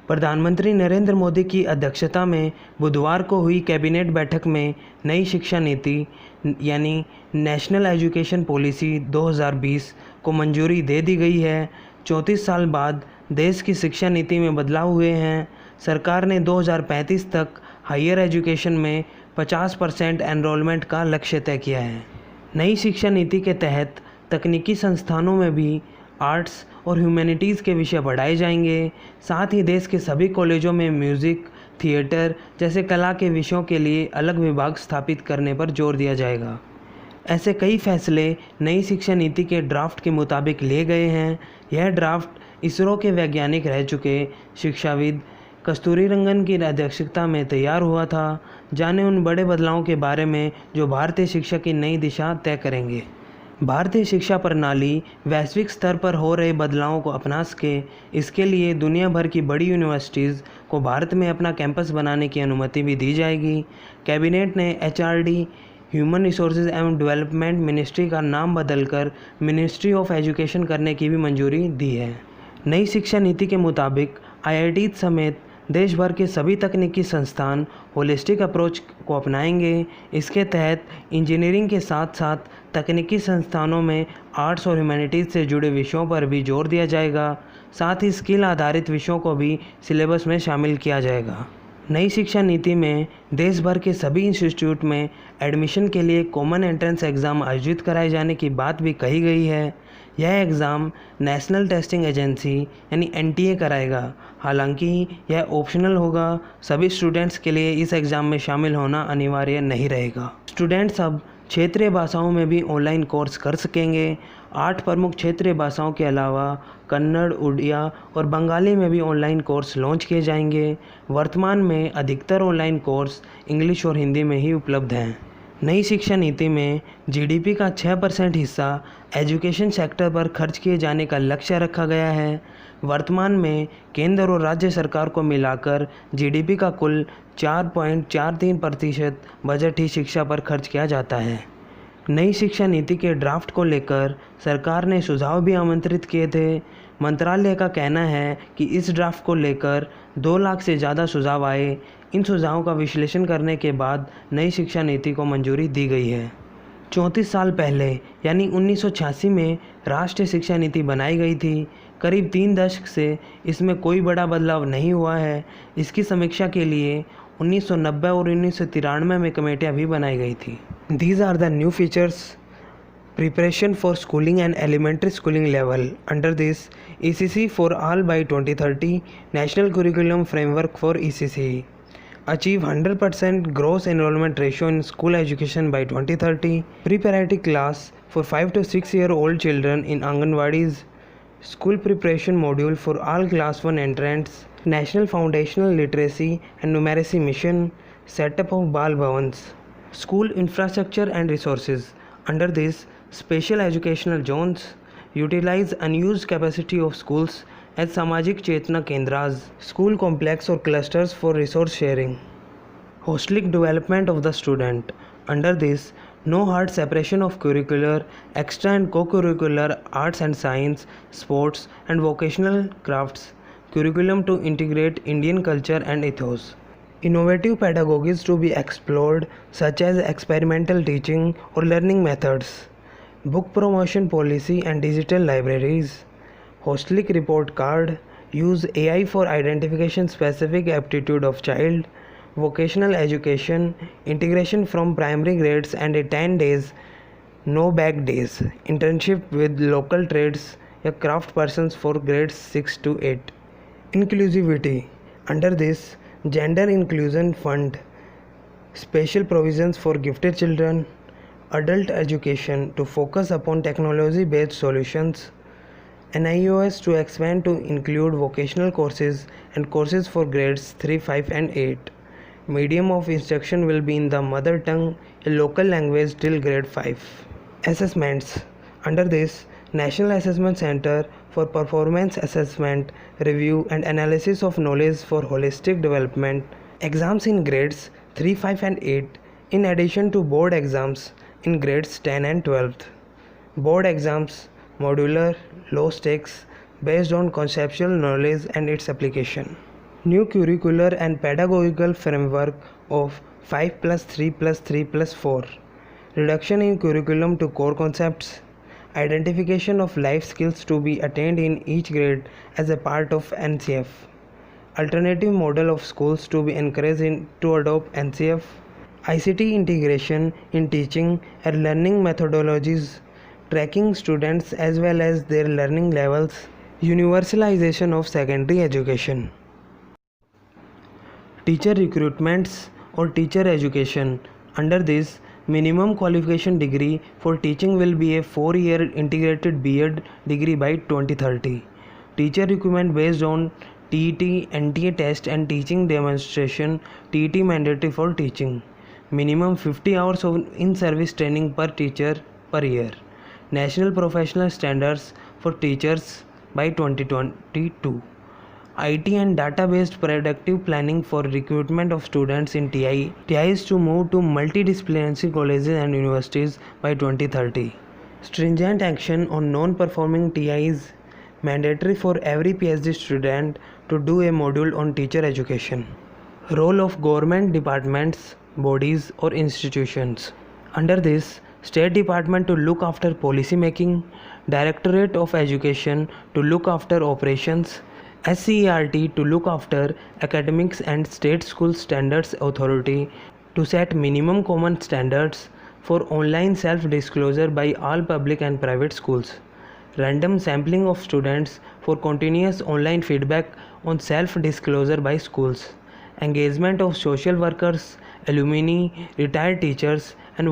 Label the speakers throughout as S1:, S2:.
S1: प्रधानमंत्री नरेंद्र मोदी की अध्यक्षता में बुधवार को हुई कैबिनेट बैठक में नई शिक्षा नीति यानी नेशनल एजुकेशन पॉलिसी 2020 को मंजूरी दे दी गई है। 34 साल बाद देश की शिक्षा नीति में बदलाव हुए हैं। सरकार ने 2035 तक हायर एजुकेशन में 50% एनरोलमेंट का लक्ष्य तय किया है। नई शिक्षा नीति के तहत तकनीकी संस्थानों में भी आर्ट्स और ह्यूमैनिटीज़ के विषय पढ़ाए जाएंगे। साथ ही देश के सभी कॉलेजों में म्यूज़िक, थिएटर जैसे कला के विषयों के लिए अलग विभाग स्थापित करने पर जोर दिया जाएगा। ऐसे कई फैसले नई शिक्षा नीति के ड्राफ्ट के मुताबिक लिए गए हैं। यह ड्राफ्ट इसरो के वैज्ञानिक रह चुके शिक्षाविद कस्तूरीरंगन की अध्यक्षता में तैयार हुआ था। जाने उन बड़े बदलावों के बारे में जो भारतीय शिक्षा की नई दिशा तय करेंगे। भारतीय शिक्षा प्रणाली वैश्विक स्तर पर हो रहे बदलावों को अपना सके, इसके लिए दुनिया भर की बड़ी यूनिवर्सिटीज़ को भारत में अपना कैंपस बनाने की अनुमति भी दी जाएगी। कैबिनेट ने HRD ह्यूमन रिसोर्सेज एवं डेवलपमेंट मिनिस्ट्री का नाम बदलकर मिनिस्ट्री ऑफ एजुकेशन करने की भी मंजूरी दी है। नई शिक्षा नीति के मुताबिक IIT समेत देश भर के सभी तकनीकी संस्थान होलिस्टिक अप्रोच को अपनाएंगे। इसके तहत इंजीनियरिंग के साथ साथ तकनीकी संस्थानों में आर्ट्स और ह्यूमैनिटीज़ से जुड़े विषयों पर भी जोर दिया जाएगा। साथ ही स्किल आधारित विषयों को भी सिलेबस में शामिल किया जाएगा। नई शिक्षा नीति में देश भर के सभी इंस्टीट्यूट में एडमिशन के लिए कॉमन एंट्रेंस एग्ज़ाम आयोजित कराए जाने की बात भी कही गई है। यह एग्ज़ाम नेशनल टेस्टिंग एजेंसी यानी NTA कराएगा। हालांकि यह ऑप्शनल होगा। सभी स्टूडेंट्स के लिए इस एग्ज़ाम में शामिल होना अनिवार्य नहीं रहेगा। स्टूडेंट्स अब क्षेत्रीय भाषाओं में भी ऑनलाइन कोर्स कर सकेंगे। 8 प्रमुख क्षेत्रीय भाषाओं के अलावा कन्नड़, उड़िया और बंगाली में भी ऑनलाइन कोर्स लॉन्च किए जाएंगे। वर्तमान में अधिकतर ऑनलाइन कोर्स इंग्लिश और हिंदी में ही उपलब्ध हैं। नई शिक्षा नीति में GDP का 6% हिस्सा एजुकेशन सेक्टर पर खर्च किए जाने का लक्ष्य रखा गया है। वर्तमान में केंद्र और राज्य सरकार को मिलाकर GDP का कुल 4.43% बजट ही शिक्षा पर खर्च किया जाता है। नई शिक्षा नीति के ड्राफ्ट को लेकर सरकार ने सुझाव भी आमंत्रित किए थे। मंत्रालय का कहना है कि इस ड्राफ्ट को लेकर 2 लाख से ज़्यादा सुझाव आए। इन सुझावों का विश्लेषण करने के बाद नई शिक्षा नीति को मंजूरी दी गई है। 34 साल पहले यानी 1986 में राष्ट्रीय शिक्षा नीति बनाई गई थी। करीब 3 दशक से इसमें कोई बड़ा बदलाव नहीं हुआ है। इसकी समीक्षा के लिए 1990 और 1993 में कमेटियाँ भी बनाई गई थी। These are the new features preparation for schooling and elementary schooling level under this ECC for all by 2030 National Curriculum Framework for ECC. Achieve 100% gross enrollment ratio in school education by 2030. Pre-parity class for 5 to 6 year old children in Anganwadis. School preparation module for all class 1 entrants. National Foundational Literacy and Numeracy Mission. Setup of Bal Bhavans. School infrastructure and resources. Under this, special educational zones utilize unused capacity of schools as Samajik Chetna Kendras, school complex or clusters for resource sharing. Holistic development of the student. Under this, no hard separation of curricular, extra and co-curricular arts and science, sports and vocational crafts, curriculum to integrate Indian culture and ethos. Innovative pedagogies to be explored such as experimental teaching or learning methods, book promotion policy and digital libraries, holistic report card, use AI for identification specific aptitude of child, vocational education, integration from primary grades and a 10 days, no back days, internship with local trades या craft persons for grades 6 to 8. Inclusivity. Under this, Gender Inclusion Fund, special provisions for gifted children, adult education to focus upon technology-based solutions, NIOS to expand to include vocational courses and courses for grades 3, 5 and 8. Medium of instruction will be in the mother tongue, a local language till grade 5. Assessments. Under this, National Assessment Center for Performance Assessment, Review and Analysis of Knowledge for Holistic Development, exams in grades 3, 5 and 8 in addition to board exams in grades 10 and 12th. Board exams, modular, low stakes, based on conceptual knowledge and its application. New curricular and pedagogical framework of 5 plus 3 plus 3 plus 4. Reduction in curriculum to core concepts. Identification of life skills to be attained in each grade as a part of NCF. Alternative model of schools to be encouraged to adopt NCF. ICT integration in teaching and learning methodologies, tracking students as well as their learning levels. Universalization of secondary education. Teacher recruitments or teacher education. Under this, minimum qualification degree for teaching will be a 4-year integrated B.Ed degree by 2030. Teacher recruitment based on TET, NTA test and teaching demonstration. TET mandatory for teaching. Minimum 50 hours of in-service training per teacher per year. National professional standards for teachers by 2022. IT and data-based predictive planning for recruitment of students in TI. TI is to move to multidisciplinary colleges and universities by 2030. Stringent action on non-performing TIs. Mandatory for every PhD student to do a module on teacher education. Role of government departments, bodies or institutions. Under this, State Department to look after policy making, Directorate of Education to look after operations, SCERT to look after academics and State School Standards Authority to set minimum common standards for online self-disclosure by all public and private schools. Random sampling of students for continuous online feedback on self-disclosure by schools. Engagement of social workers, alumni, retired teachers and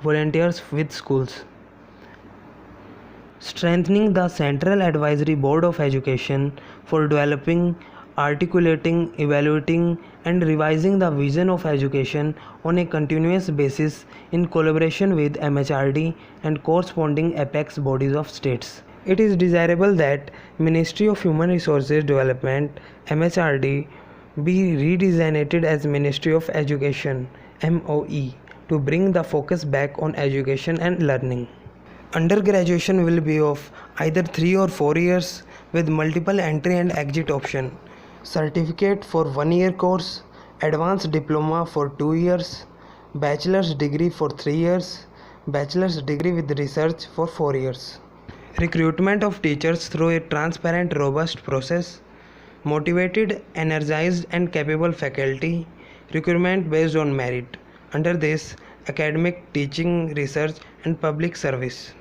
S1: volunteers with schools. Strengthening the Central Advisory Board of Education for developing, articulating, evaluating and revising the vision of education on a continuous basis in collaboration with MHRD and corresponding apex bodies of states. It is desirable that Ministry of Human Resources Development MHRD be redesignated as Ministry of Education MOE to bring the focus back on education and learning. Undergraduation will be of either 3 or 4 years with multiple entry and exit option. Certificate for 1-year course, advanced diploma for 2 years, bachelor's degree for 3 years, bachelor's degree with research for 4 years. Recruitment of teachers through a transparent, robust process. Motivated, energized and capable faculty. Recruitment based on merit. Under this, academic, teaching, research and public service.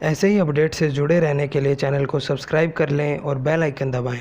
S1: ऐसे ही update से जुड़े रहने के लिए channel को subscribe कर लें और बेल आइकन दबाएं।